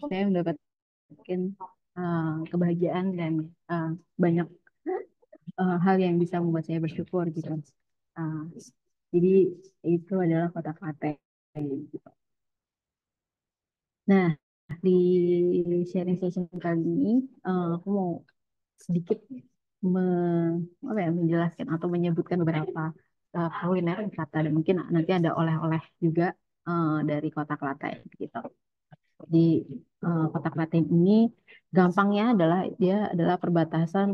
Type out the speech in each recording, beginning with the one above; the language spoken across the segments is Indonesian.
saya mendapatkan kebahagiaan dan banyak hal yang bisa membuat saya bersyukur gitu. Uh, jadi itu adalah kota Klaten. Gitu. Nah, di sharing session kali ini, aku mau sedikit me, menjelaskan atau menyebutkan beberapa kuliner kata dan mungkin nanti ada oleh-oleh juga dari kota Klaten gitu. Di kota Klaten ini gampangnya adalah dia adalah perbatasan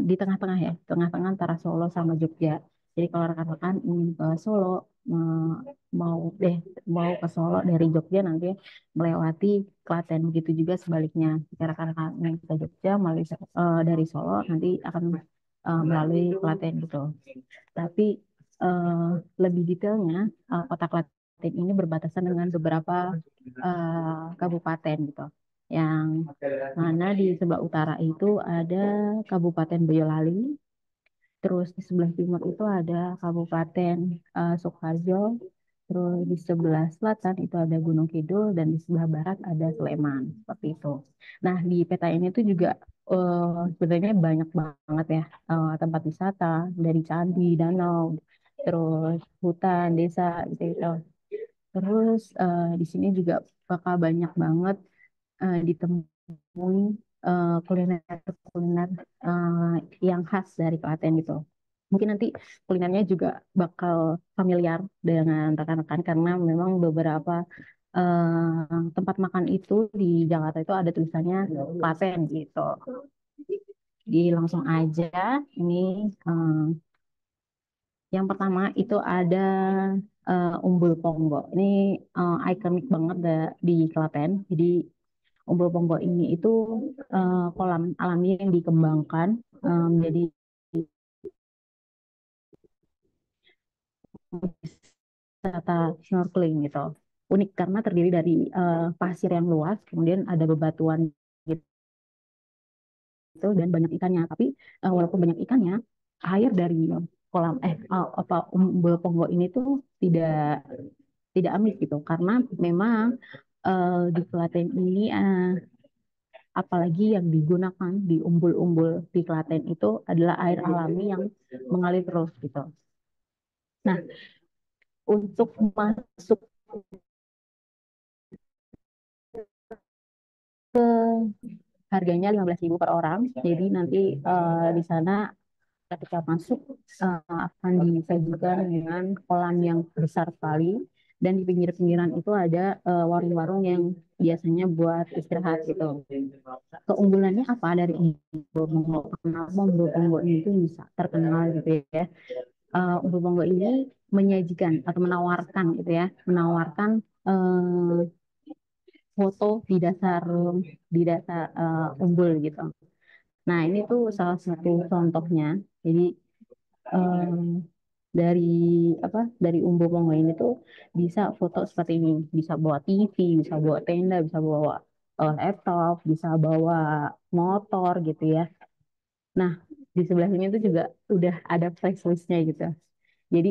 di tengah-tengah ya, tengah-tengah antara Solo sama Jogja. Jadi kalau rekan-rekan ingin ke Solo eh, mau deh mau ke Solo dari Jogja nanti melewati Klaten. Begitu juga sebaliknya. Jika rekan-rekan ingin ke Jogja melalui dari Solo nanti akan melalui Klaten gitu. Tapi eh, lebih detailnya kota Klaten ini berbatasan dengan beberapa kabupaten gitu. Yang mana di sebelah utara itu ada Kabupaten Boyolali, terus di sebelah timur itu ada Kabupaten Sukoharjo, terus di sebelah selatan itu ada Gunung Kidul dan di sebelah barat ada Sleman, seperti itu. Nah, di peta ini tuh juga sebenarnya banyak banget ya tempat wisata dari candi, danau, terus hutan, desa gitu. Terus di sini juga bakal banyak banget ditemui kuliner-kuliner yang khas dari Klaten gitu. Mungkin nanti kulinernya juga bakal familiar dengan rekan-rekan karena memang beberapa tempat makan itu di Jakarta itu ada tulisannya Klaten gitu. Jadi langsung aja ini eh, yang pertama itu ada Umbul Ponggo. Ini ikonik banget di Klaten. Jadi Umbul Ponggo ini itu kolam alami yang dikembangkan menjadi wisata snorkeling gitu. Unik karena terdiri dari pasir yang luas, kemudian ada bebatuan gitu dan banyak ikannya. Tapi walaupun banyak ikannya, air dari kolam apa Umbul Ponggo ini tuh tidak tidak amis gitu karena memang di Klaten ini apalagi yang digunakan di umbul-umbul di Klaten itu adalah air alami yang mengalir terus gitu. Nah, untuk masuk harganya 15.000 per orang. Jadi nanti di sana ketika masuk akan disajikan dengan kolam yang besar sekali dan di pinggir-pinggiran itu ada warung-warung yang biasanya buat istirahat gitu. Keunggulannya apa dari Umbul Ponggo? Kenapa Umbul Ponggo ini tuh bisa terkenal gitu ya? Umbul Ponggo ini menyajikan atau menawarkan gitu ya, menawarkan foto di dasar umbul gitu. Nah, ini tuh salah satu contohnya. Jadi em, dari dari Umbu Pongo ini tuh bisa foto seperti ini, bisa bawa TV, bisa bawa tenda, bisa bawa laptop, bisa bawa motor gitu ya. Nah, di sebelah sini tuh juga udah ada price listnya gitu. Jadi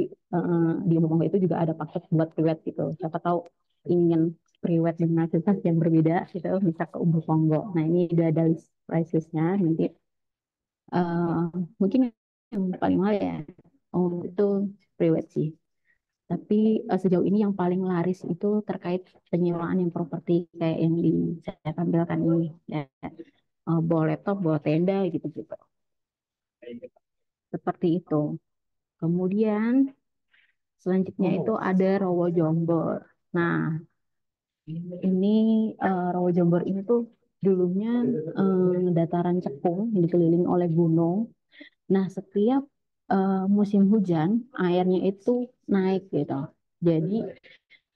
di Umbu Pongo itu juga ada paket buat priwet gitu. Siapa tahu ingin priwet dengan aktivitas yang berbeda gitu bisa ke Umbu Pongo. Nah, ini udah ada price listnya. Nanti eh, mungkin yang paling mahal ya itu priwet sih. Tapi sejauh ini yang paling laris itu terkait penyewaan yang properti kayak yang saya tampilkan ini. Ya. Bawa laptop, bawa tenda gitu-gitu. Seperti itu. Kemudian selanjutnya itu ada Rowo Jombor. Nah, ini Rowo Jombor ini tuh dulunya dataran cekung yang dikelilingi oleh gunung. Nah, setiap musim hujan, airnya itu naik gitu. Jadi,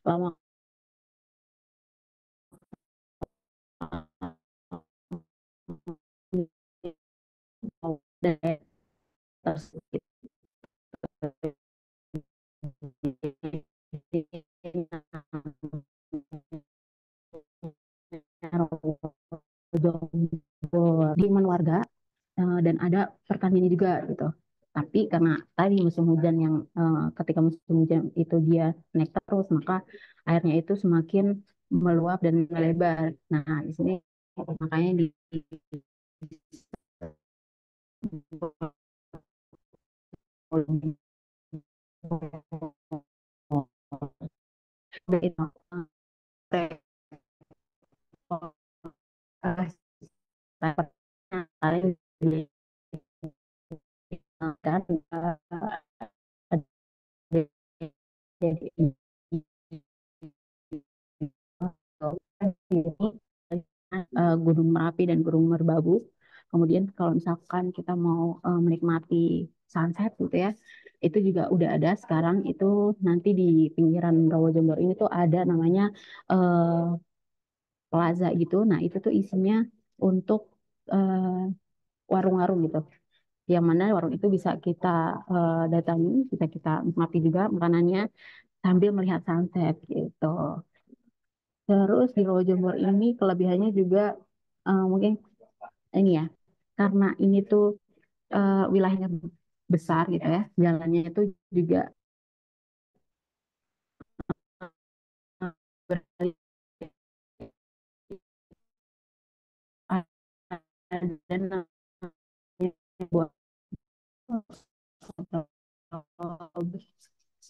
lama di warga dan ada pertanian juga gitu. Tapi karena tadi musim hujan ketika musim hujan itu dia naik terus, maka airnya itu semakin meluap dan melebar. Nah, di sini makanya di kan jadi Gunung Merapi dan Gunung Merbabu. Kemudian kalau misalkan kita mau menikmati sunset gitu ya, itu juga udah ada sekarang. Itu nanti di pinggiran Rawa Jombor ini tuh ada namanya eh, plaza gitu. Nah itu tuh isinya untuk warung-warung gitu. Yang mana warung itu bisa kita datangi, bisa kita nikmati juga makanannya sambil melihat sunset gitu. Terus di Rawa Jombor ini kelebihannya juga mungkin ini ya, karena ini tuh wilayahnya besar gitu ya, jalannya itu juga berkali dan buat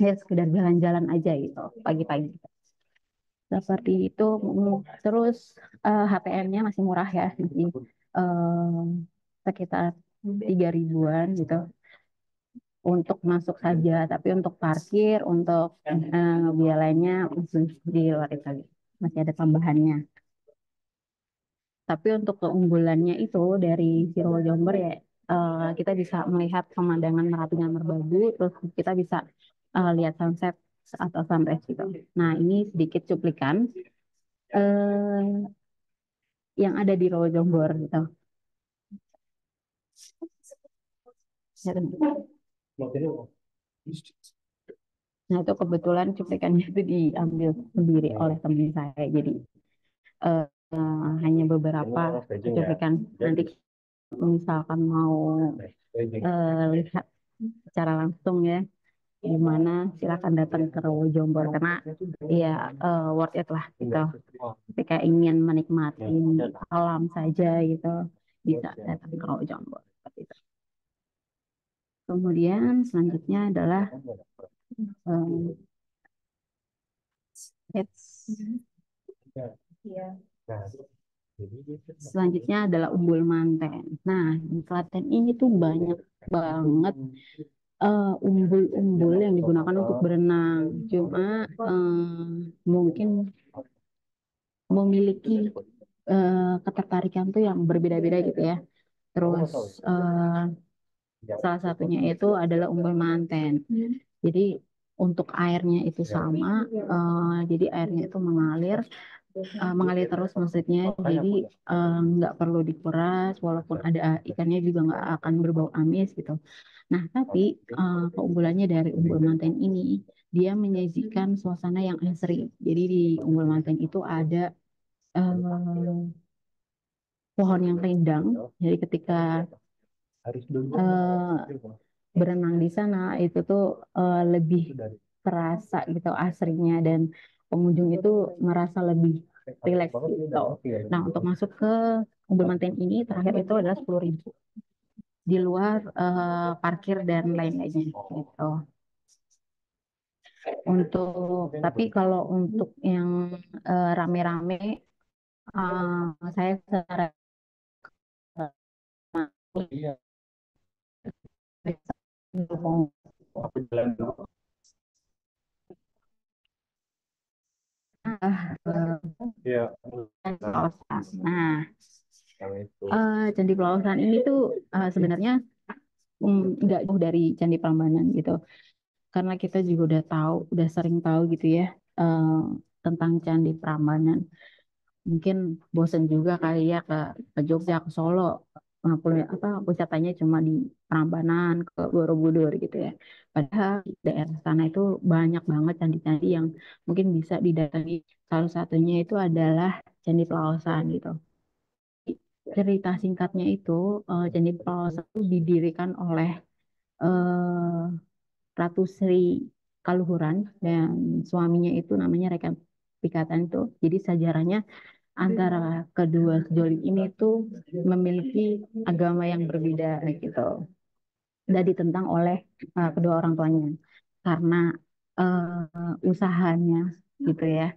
ya sekedar jalan-jalan aja gitu pagi-pagi. Seperti itu. Terus HPM-nya masih murah ya, masih sekitar 3 ribuan gitu untuk masuk saja, tapi untuk parkir, untuk biayanya masih di luar itu lagi, masih ada tambahannya. Tapi untuk keunggulannya itu dari Siro Jomber ya, kita bisa melihat pemandangan Merapi dan Merbabu, terus kita bisa lihat sunset atau sunrise gitu. Nah, ini sedikit cuplikan eh, yang ada di Rawa Jombor gitu. Ya, nah, itu kebetulan cuplikannya itu diambil sendiri oleh teman saya. Jadi eh, hanya beberapa cuplikan. Nanti misalkan mau lihat secara langsung ya, gimana silakan datang ke Rawa Jombor karena ya worth it lah gitu. Ketika ingin menikmati alam saja gitu, bisa datang ke Rawa Jombor. Seperti itu. Kemudian selanjutnya adalah eh, it's- selanjutnya adalah Umbul Manten. Nah, di Klaten ini tuh banyak banget umbul-umbul yang digunakan untuk berenang. Cuma mungkin memiliki ketertarikan tuh yang berbeda-beda gitu ya. Terus salah satunya itu adalah Umbul Manten. Jadi untuk airnya itu sama, jadi airnya itu mengalir terus maksudnya. Jadi nggak perlu dikuras, walaupun ada ikannya juga nggak akan berbau amis gitu. Nah, tapi keunggulannya dari Umbul Manten ini, dia menyajikan suasana yang asri. Jadi di Umbul Manten itu ada pohon yang rindang. Jadi ketika berenang di sana itu tuh lebih terasa gitu asrinya dan pengunjung itu merasa lebih rileks gitu. Nah, untuk masuk ke Umbul Manten ini terakhir itu adalah 10 ribu di luar parkir dan lain-lainnya gitu. Tapi kalau untuk yang rame-rame, saya sarankan Candi Pelausan. Nah, Candi Pelausan ini tuh sebenarnya nggak jauh dari Candi Prambanan gitu. Karena kita juga udah tahu, udah sering tahu gitu ya eh, tentang Candi Prambanan. Mungkin bosen juga kali ya ke Jogja, ke Solo. Wisatanya cuma di Prambanan, ke Borobudur gitu ya. Padahal di daerah sana itu banyak banget candi-candi yang mungkin bisa didatangi. Salah satunya itu adalah Candi Pelausan gitu. Cerita singkatnya itu, Candi Pelausan itu didirikan oleh Ratu Sri Kaluhuran dan suaminya itu namanya Reken. ikatan itu. Jadi sejarahnya antara kedua sejoli ini tuh memiliki agama yang berbeda gitu dan ditentang oleh kedua orang tuanya karena usahanya gitu ya.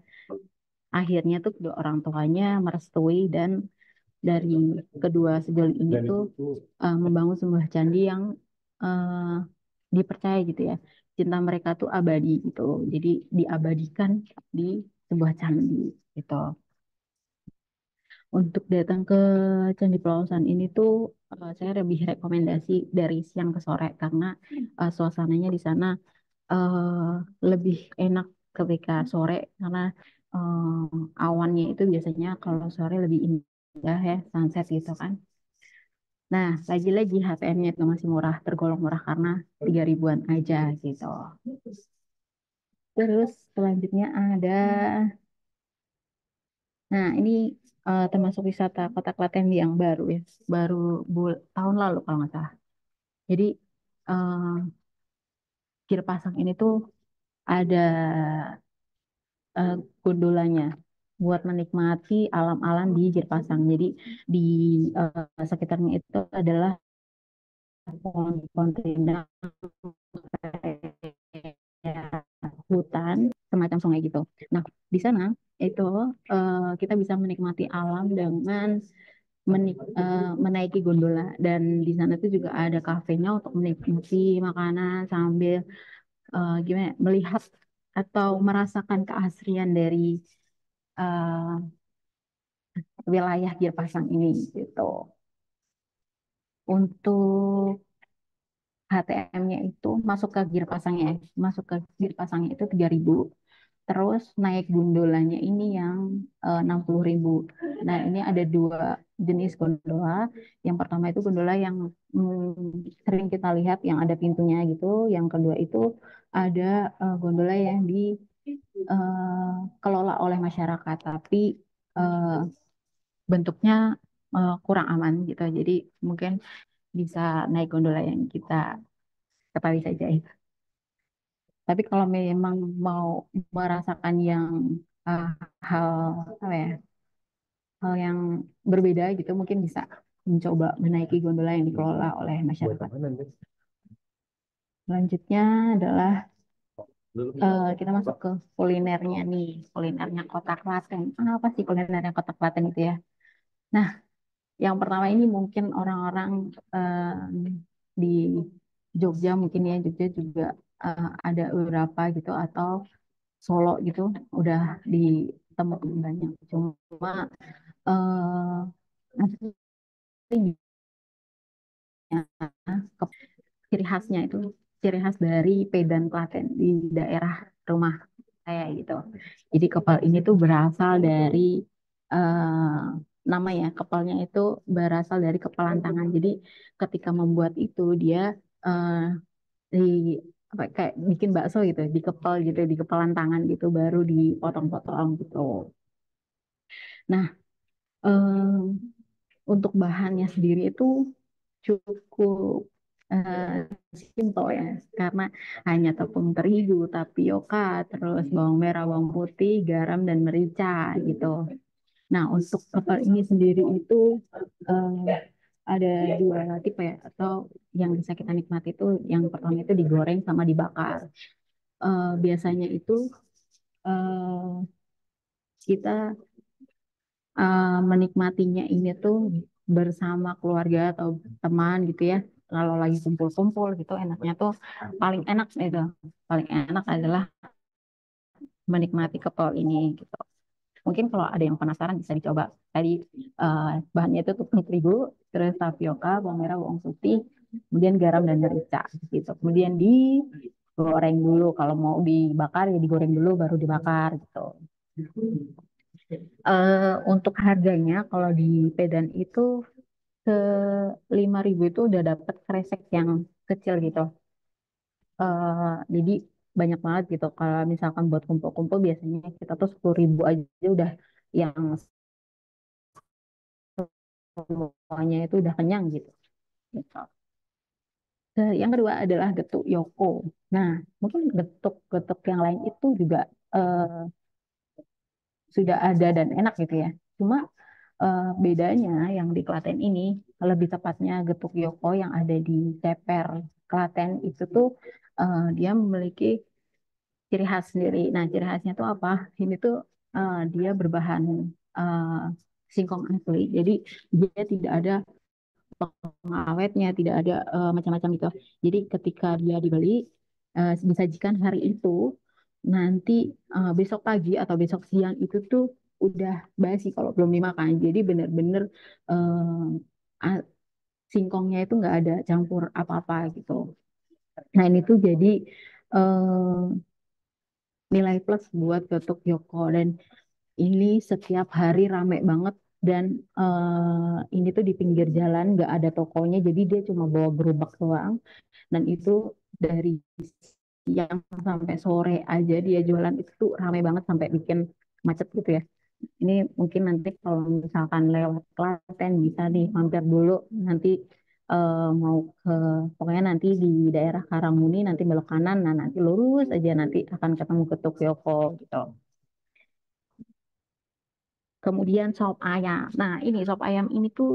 Akhirnya tuh kedua orang tuanya merestui dan dari kedua sejoli ini tuh membangun sebuah candi yang eh, dipercaya gitu ya. Cinta mereka tuh abadi gitu. Jadi diabadikan di sebuah candi gitu. Untuk datang ke Candi Pelausan ini tuh saya lebih rekomendasi dari siang ke sore karena suasananya di sana eh, lebih enak ketika sore karena awannya itu biasanya kalau sore lebih indah ya sunset gitu kan. Nah, lagi-lagi HTM-nya itu masih murah, tergolong murah karena 3 ribuan aja gitu. Terus selanjutnya ada, nah ini termasuk wisata Kota Klaten yang baru ya, baru tahun lalu kalau nggak salah. Jadi eh, Gir Pasang ini tuh ada eh, gondolanya buat menikmati alam-alam di Gir Pasang. Jadi di sekitarnya itu adalah pohon-pohon rindang, kayak hutan, semacam sungai gitu. Nah, di sana itu kita bisa menikmati alam dengan menaiki gondola dan di sana tuh juga ada kafenya untuk menikmati makanan sambil gimana ya, melihat atau merasakan keasrian dari eh, wilayah Girpasang ini gitu. Untuk HTM-nya itu masuk ke Girpasangnya, masuk ke Girpasangnya itu 3 ribu. Terus naik gondolanya ini yang 60 ribu. Nah, ini ada dua jenis gondola. Yang pertama itu gondola yang sering kita lihat yang ada pintunya gitu. Yang kedua itu ada gondola yang dikelola oleh masyarakat, tapi eh, bentuknya kurang aman gitu. Jadi mungkin bisa naik gondola yang kita ketahui saja itu. Tapi kalau memang mau merasakan yang uh, hal apa ya, hal yang berbeda gitu, mungkin bisa mencoba menaiki gondola yang dikelola oleh masyarakat. Selanjutnya adalah kita masuk ke kulinernya nih, kulinernya Kota Klaten. Apa sih kulinernya Kota Klaten itu ya? Nah, yang pertama ini mungkin orang-orang di Jogja mungkin ya, Jogja juga ada beberapa gitu atau Solo gitu udah ditemukan banyak. Cuma aslinya ciri khasnya itu ciri khas dari Pedan Klaten di daerah rumah saya gitu. Jadi kepal ini tuh berasal dari eh, nama ya kepalnya itu berasal dari kepalan tangan. Jadi ketika membuat itu dia eh, di apa kayak bikin bakso gitu, dikepal gitu, di kepalan tangan gitu, baru dipotong-potong gitu. Nah, untuk bahannya sendiri itu cukup simpel ya, karena hanya tepung terigu, tapioka, terus bawang merah, bawang putih, garam, dan merica gitu. Nah, untuk kepal ini sendiri itu eh, ada dua tipe ya, atau yang bisa kita nikmati itu yang pertama itu digoreng sama dibakar. Biasanya itu eh, kita menikmatinya ini tuh bersama keluarga atau teman gitu ya. Kalau lagi kumpul-kumpul gitu enaknya tuh paling enak itu. Paling enak adalah menikmati kepal ini gitu. Mungkin kalau ada yang penasaran bisa dicoba. Tadi bahannya itu tepung terigu, terus tapioka, bawang merah, bawang putih, kemudian garam dan merica gitu. Kemudian digoreng dulu. Kalau mau dibakar ya digoreng dulu baru dibakar gitu. Untuk harganya kalau di Pedan itu ke 5 ribu itu udah dapet kresek yang kecil gitu. Jadi banyak banget gitu. Kalau misalkan buat kumpul-kumpul biasanya kita tuh 10 ribu aja udah yang semuanya itu udah kenyang gitu. Gitu. Yang kedua adalah getuk Yoko. Nah, mungkin getuk-getuk yang lain itu juga eh, sudah ada dan enak gitu ya. Cuma bedanya yang di Klaten ini, lebih tepatnya Getuk Yoko yang ada di Ceper, Klaten itu tuh dia memiliki ciri khas sendiri. Nah, ciri khasnya tuh apa? Ini tuh dia berbahan eh, singkong asli. Jadi dia tidak ada pengawetnya, tidak ada macam-macam gitu. Jadi ketika dia dibeli, disajikan hari itu, nanti besok pagi atau besok siang itu tuh udah basi kalau belum dimakan. Jadi benar-benar a- singkongnya itu nggak ada campur apa-apa gitu. Nah ini tuh jadi eh, nilai plus buat Getuk Yoko dan ini setiap hari rame banget dan ini tuh di pinggir jalan nggak ada tokonya jadi dia cuma bawa gerobak doang dan itu dari siang sampai sore aja dia jualan itu tuh rame banget sampai bikin macet gitu ya. Ini mungkin nanti kalau misalkan lewat Klaten bisa nih mampir dulu nanti mau ke pokoknya nanti di daerah Karangmuni nanti belok kanan nah nanti lurus aja nanti akan ketemu ke Tokyoko gitu. Kemudian sop ayam. Nah, ini sop ayam ini tuh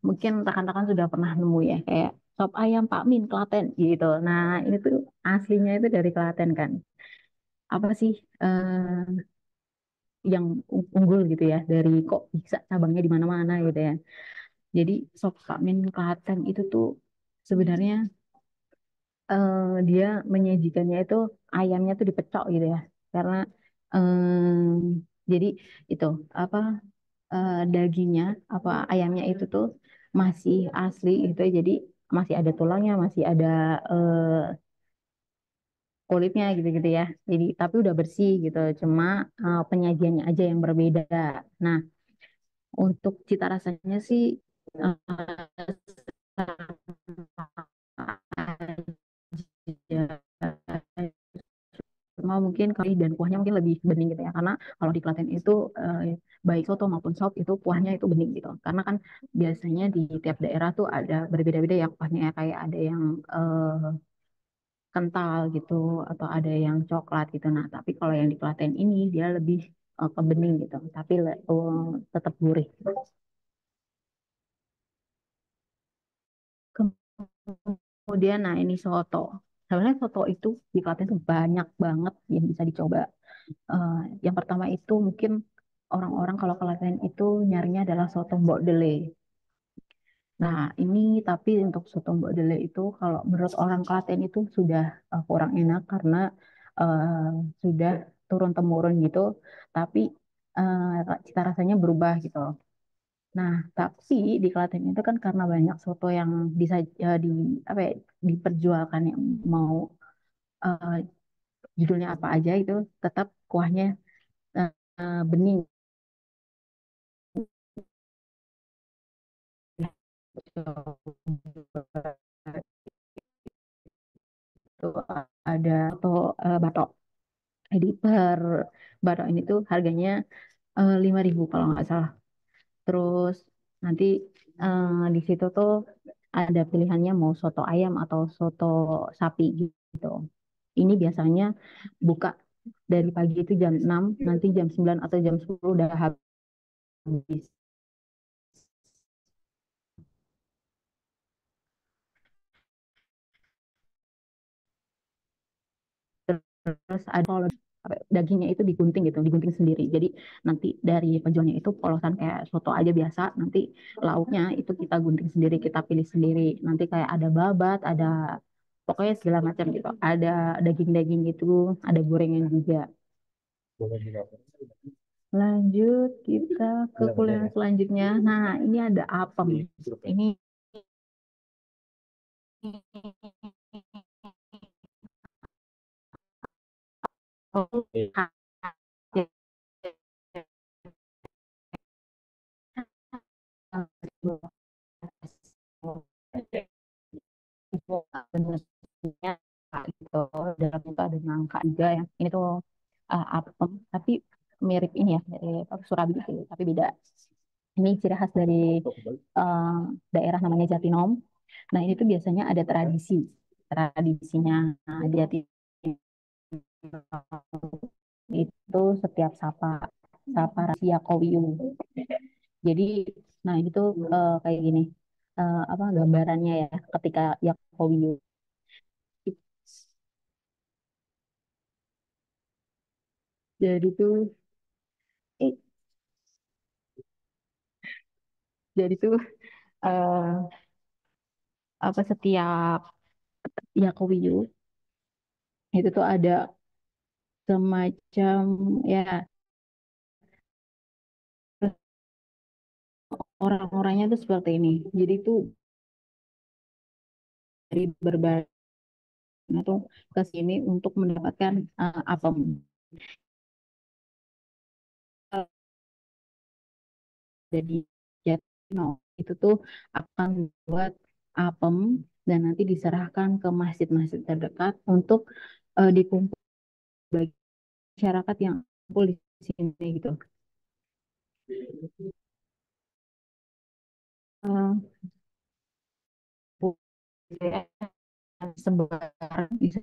mungkin rekan-rekan sudah pernah nemu ya, kayak sop ayam Pak Min Klaten gitu. Nah, ini tuh aslinya itu dari Klaten kan. Apa sih yang unggul gitu ya dari kok bisa cabangnya di mana-mana gitu ya. Jadi sop Pak Min Klaten itu tuh sebenarnya dia menyajikannya itu ayamnya tuh dipecok gitu ya. Karena jadi itu apa dagingnya apa ayamnya itu tuh masih asli gitu ya. Jadi masih ada tulangnya, masih ada eh, kulitnya gitu-gitu ya. Jadi tapi udah bersih gitu. Cuma penyajiannya aja yang berbeda. Nah, untuk cita rasanya sih cuma mungkin kali dan kuahnya mungkin lebih bening gitu ya karena kalau di Klaten itu baik soto maupun sop itu kuahnya itu bening gitu karena kan biasanya di tiap daerah tuh ada berbeda-beda ya kuahnya ya. Kayak ada yang kental gitu atau ada yang coklat gitu nah tapi kalau yang di Klaten ini dia lebih ke bening gitu tapi tetap gurih. Kemudian nah ini soto sebenarnya soto itu di Klaten tuh banyak banget yang bisa dicoba. Eh, yang pertama itu mungkin orang-orang kalau Klaten itu nyarinya adalah soto Mbok Dele. Nah, ini tapi untuk soto Mbok Dele itu kalau menurut orang Klaten itu sudah kurang enak karena eh, sudah turun temurun gitu, tapi cita rasanya berubah gitu. Nah, tapi di Klaten itu kan karena banyak soto yang bisa di apa ya, diperjualkan yang mau eh, judulnya apa aja itu tetap kuahnya bening. Itu ada atau batok. Jadi per batok ini tuh harganya 5.000 kalau nggak salah. Terus nanti di situ tuh ada pilihannya mau soto ayam atau soto sapi gitu. Ini biasanya buka dari pagi itu jam 6 nanti jam 9 atau jam 10 udah habis. Terus ada kalau dagingnya itu digunting gitu, digunting sendiri. Jadi nanti dari penjualnya itu polosan kayak soto aja biasa. Nanti lauknya itu kita gunting sendiri, kita pilih sendiri. Nanti kayak ada babat, ada pokoknya segala macam gitu. Ada daging-daging gitu, ada gorengan juga. Lanjut kita ke kuliner selanjutnya. Nah, ini ada apem. Ini oh, bentuknya gitu dalam itu ada nangka juga ya ini tuh apem tapi mirip ini ya dari apa, surabi gitu tapi beda ini ciri khas dari eh, daerah namanya Jatinom nah ini tuh biasanya ada tradisinya Jatinom itu setiap sapa sapa rahasia Kowiu. Jadi, nah ini tuh kayak gini, apa gambarannya ya ketika Yakowiu. Jadi tuh, eh, jadi tuh eh, apa setiap Yakowiu itu tuh ada semacam ya orang-orangnya tuh seperti ini. Jadi tuh dari berbagai tuh ke sini untuk mendapatkan apem. Jadi Jatno itu tuh akan buat apem dan nanti diserahkan ke masjid-masjid terdekat untuk dikumpul bagi masyarakat yang kumpul di sini gitu. Eh, Sebar bisa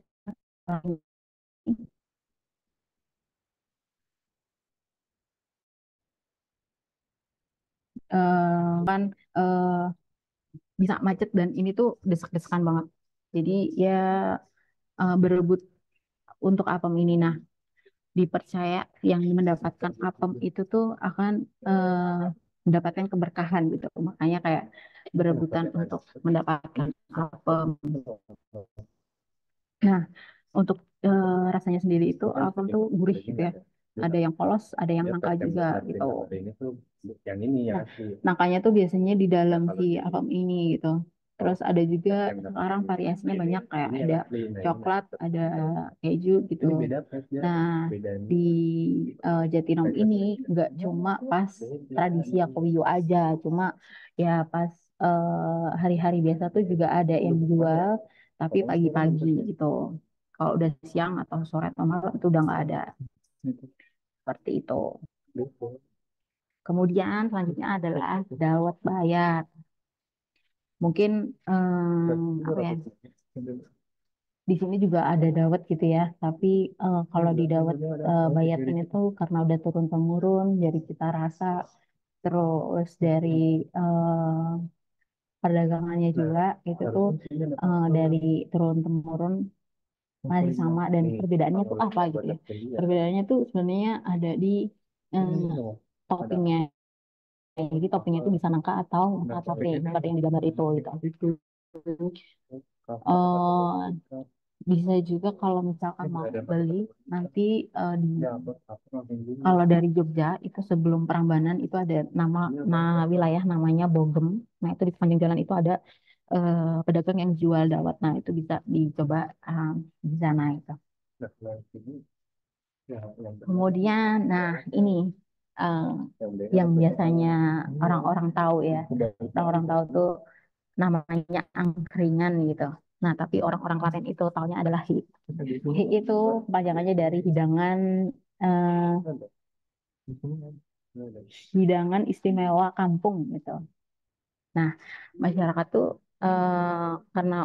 kan eh, bisa macet dan ini tuh desak-desakan banget. Jadi ya berebut untuk apem ini. Nah, dipercaya yang mendapatkan apem itu tuh akan mendapatkan keberkahan gitu. Makanya kayak berebutan untuk mendapatkan apem. Nah, untuk rasanya sendiri itu apem tuh gurih gitu ya. Ada yang polos, ada yang nangka juga gitu. Nah, nangkanya tuh biasanya di dalam si apem ini gitu. Terus ada juga sekarang variasinya banyak kayak ada coklat, ada keju gitu. Nah, di Jatinong ini nggak cuma pas tradisi Yakowiyo aja, cuma ya pas hari-hari biasa tuh juga ada yang jual, tapi pagi-pagi gitu. Kalau udah siang atau sore atau malam itu udah nggak ada seperti itu. Kemudian selanjutnya adalah dawet bayat. Mungkin apa ya? Di sini juga ada dawet gitu ya, tapi kalau di dawet bayat ini tuh karena udah turun temurun dari cita rasa, terus dari perdagangannya juga itu tuh dari turun temurun masih sama dan perbedaannya tuh apa gitu ya? Perbedaannya tuh sebenarnya ada di eh, toppingnya. Jadi toppingnya itu bisa nangka atau nangka sate seperti yang digambar itu gitu. Eh, Bisa juga kalau misalkan mau beli nanti di kalau dari Jogja itu sebelum Prambanan itu ada wilayah namanya Bogem. Nah itu di sepanjang jalan itu ada pedagang yang jual dawet. Nah itu bisa dicoba di sana itu. Kemudian, nah ini eh, yang biasanya orang-orang tahu ya, orang-orang tahu tuh namanya angkringan gitu. Nah, tapi orang-orang Klaten itu taunya adalah hi. Hi itu panjangannya dari eh, hidangan istimewa kampung gitu. Nah, masyarakat tuh karena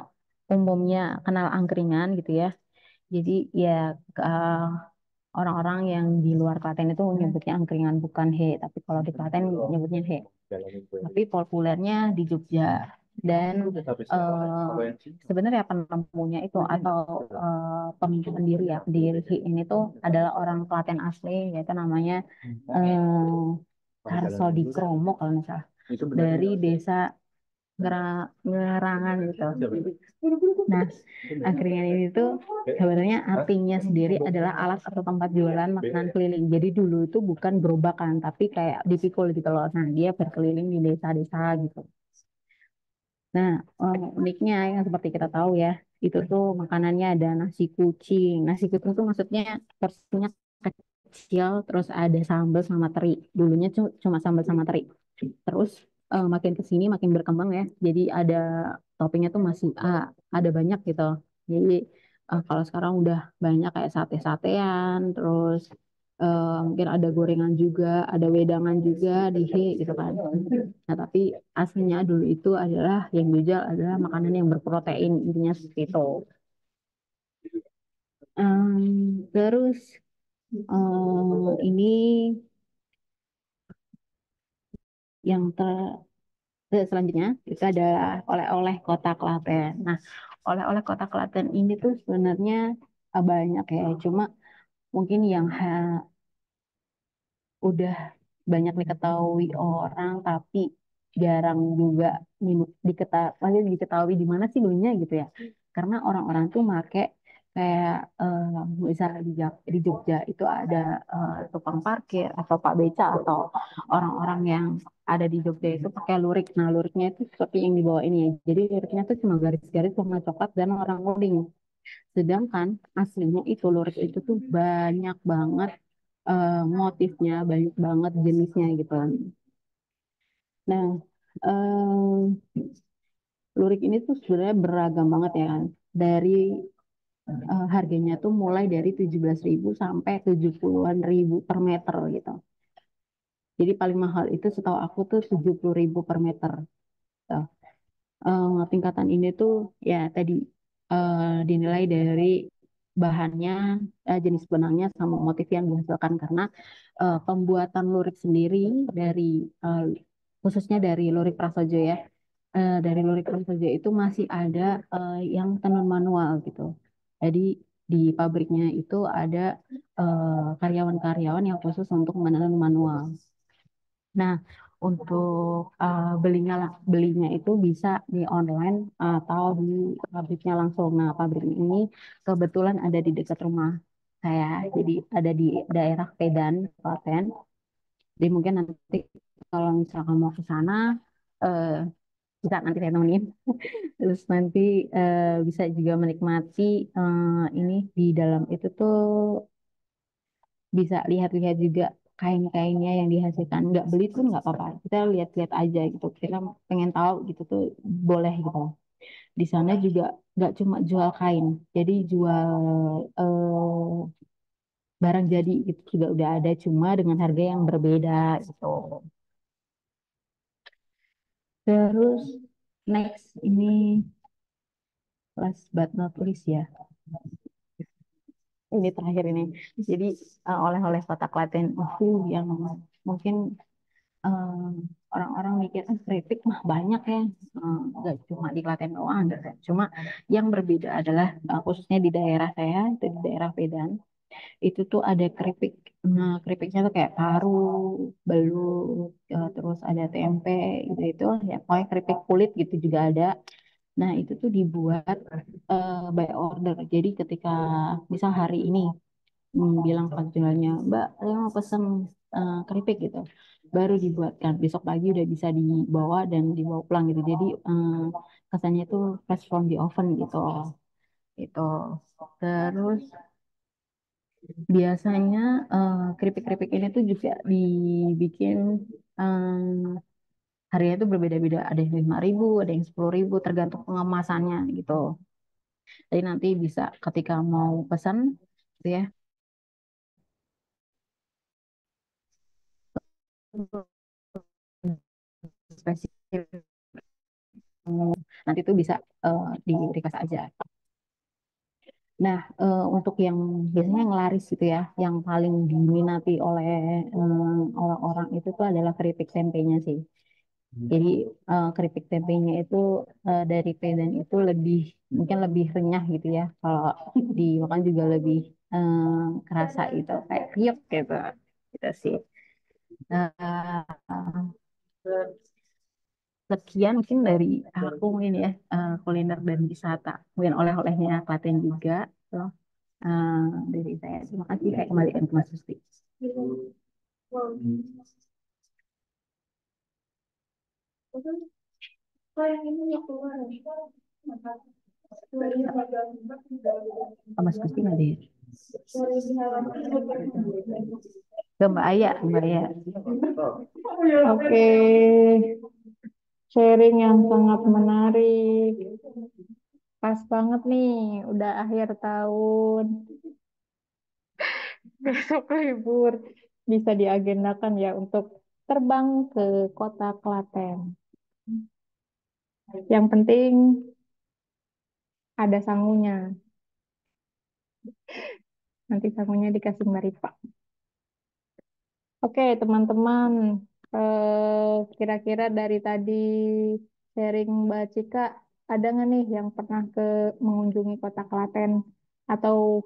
umumnya kenal angkringan gitu ya. Jadi ya eh, orang-orang yang di luar Klaten itu nyebutnya angkringan bukan he, tapi kalau di Klaten nyebutnya he. Tapi populernya di Jogja dan sebenarnya penemunya itu atau pendiri ya pendiri ini tuh adalah orang Klaten asli yaitu namanya eh, Karsodi Kromo kalau nggak salah dari desa Ngerangan gitu. Nah, angkringan ini tuh sebenarnya artinya sendiri adalah alat atau tempat jualan makanan keliling. Jadi dulu itu bukan gerobakan, tapi kayak dipikul gitu loh. Nah, dia berkeliling di desa-desa gitu. Nah, uniknya yang seperti kita tahu ya, itu tuh makanannya ada nasi kucing. Nasi kucing tuh maksudnya porsinya kecil, terus ada sambal sama teri. Dulunya cuma sambal sama teri. Terus makin ke sini makin berkembang ya. Jadi ada toppingnya tuh masih ada banyak gitu. Jadi kalau sekarang udah banyak kayak sate-satean, terus mungkin ada gorengan juga, ada wedangan juga di gitu kan. Nah, tapi aslinya dulu itu adalah yang dijual adalah makanan yang berprotein, intinya seperti itu. Terus Ini yang selanjutnya itu adalah oleh-oleh Kota Klaten. Nah, oleh-oleh Kota Klaten ini tuh sebenarnya banyak ya. Cuma mungkin yang udah banyak diketahui orang, tapi jarang juga masih diketahui di mana sih belinya gitu ya. Karena orang-orang tuh make kayak misalnya di Jogja itu ada tukang parkir atau Pak Beca atau orang-orang yang ada di Jogja itu pakai lurik. Nah, luriknya itu seperti yang di bawah ini ya. Jadi luriknya tuh cuma garis-garis warna coklat dan orang kuning. Sedangkan aslinya itu lurik itu tuh banyak banget motifnya, banyak banget jenisnya gitu. Nah, lurik ini tuh sebenarnya beragam banget ya kan. Dari harganya tuh mulai dari 17.000 sampai 70-an ribu per meter gitu. Jadi paling mahal itu setahu aku tuh 70.000 per meter. Tuh. Tingkatan ini tuh ya tadi dinilai dari bahannya, jenis benangnya sama motif yang dihasilkan karena pembuatan lurik sendiri dari eh, khususnya dari lurik Prasojo ya, dari lurik Prasojo itu masih ada yang tenun manual gitu. Jadi di pabriknya itu ada karyawan-karyawan yang khusus untuk menenun manual. Nah, untuk belinya itu bisa di online atau di pabriknya langsung. Nah, pabrik ini kebetulan ada di dekat rumah saya. Jadi ada di daerah Pedan, Klaten. Jadi mungkin nanti kalau misalkan mau ke sana, eh, bisa nanti saya temenin. Terus nanti bisa juga menikmati ini di dalam itu tuh bisa lihat-lihat juga kain-kainnya yang dihasilkan. Nggak beli pun nggak apa-apa. Kita lihat-lihat aja gitu. Kita pengen tahu gitu tuh boleh gitu. Di sana juga nggak cuma jual kain, jadi jual barang jadi gitu juga udah ada cuma dengan harga yang berbeda gitu. Terus next ini last but not least ya. Ini terakhir ini. Jadi oleh-oleh kota Klaten itu yang mungkin eh, orang-orang mikir keripik mah banyak ya. Nggak cuma di Klaten doang gitu. Cuma yang berbeda adalah khususnya di daerah saya itu di daerah Medan itu tuh ada keripik. Nah, keripiknya tuh kayak paru, belut, terus ada tempe gitu itu ya pokoknya keripik kulit gitu juga ada. Nah, itu tuh dibuat by order. Jadi ketika misal hari ini bilang penjualnya, Mbak, saya mau pesen keripik gitu. Baru dibuatkan. Besok pagi udah bisa dibawa dan dibawa pulang gitu. Jadi kesannya itu fresh from the oven gitu. Itu. Terus biasanya keripik-keripik ini tuh juga dibikin harganya tuh berbeda-beda. Ada yang 5.000, ada yang 10.000, tergantung pengemasannya gitu. Jadi nanti bisa ketika mau pesan gitu ya, spesifik nanti tuh bisa di request aja. Nah, untuk yang biasanya yang laris gitu ya, yang paling diminati oleh orang-orang itu tuh adalah keripik tempenya sih. Jadi keripik tempenya itu dari Medan itu lebih mungkin lebih renyah gitu ya. Kalau dimakan juga lebih kerasa gitu, kayak kriuk gitu. Gitu sih. Eh, Sekian mungkin dari aku mungkin ya kuliner dan wisata. Mungkin oleh-olehnya Klaten juga. So, eh, dari saya terima kasih. Saya kembalikan ke Mas Susti. Mas Susti nggak ada ya? Ke Mbak Aya, Mbak Aya. Oke, sharing yang sangat menarik. Pas banget nih, udah akhir tahun, besok libur. Bisa diagendakan ya untuk terbang ke kota Klaten. Yang penting ada sangunya. Nanti sangunya dikasih Mbak Rifa. Oke, teman-teman. Kira-kira dari tadi sharing Mbak Cika, ada nggak nih yang pernah mengunjungi kota Klaten atau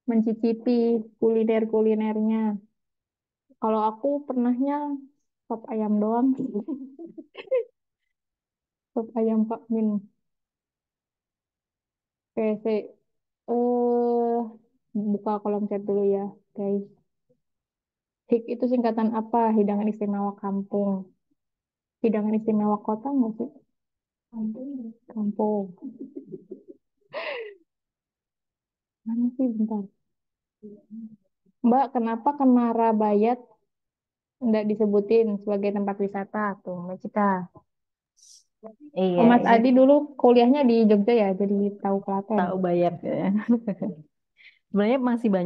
mencicipi kuliner-kulinernya? Kalau aku pernahnya sop ayam doang, sop ayam Pak Min. Oke, saya buka kolom chat dulu ya, guys. HIK itu singkatan apa? Hidangan istimewa kampung. Hidangan istimewa kota nggak sih? Kampung. Mana sih, bentar. Mbak, kenapa Kenara Bayat nggak disebutin sebagai tempat wisata? Tuh, Mbak Cika. Iya, Oh, Mas ini Adi dulu kuliahnya di Jogja ya, jadi tahu Klaten. tahu bayar ya. Sebenarnya masih banyak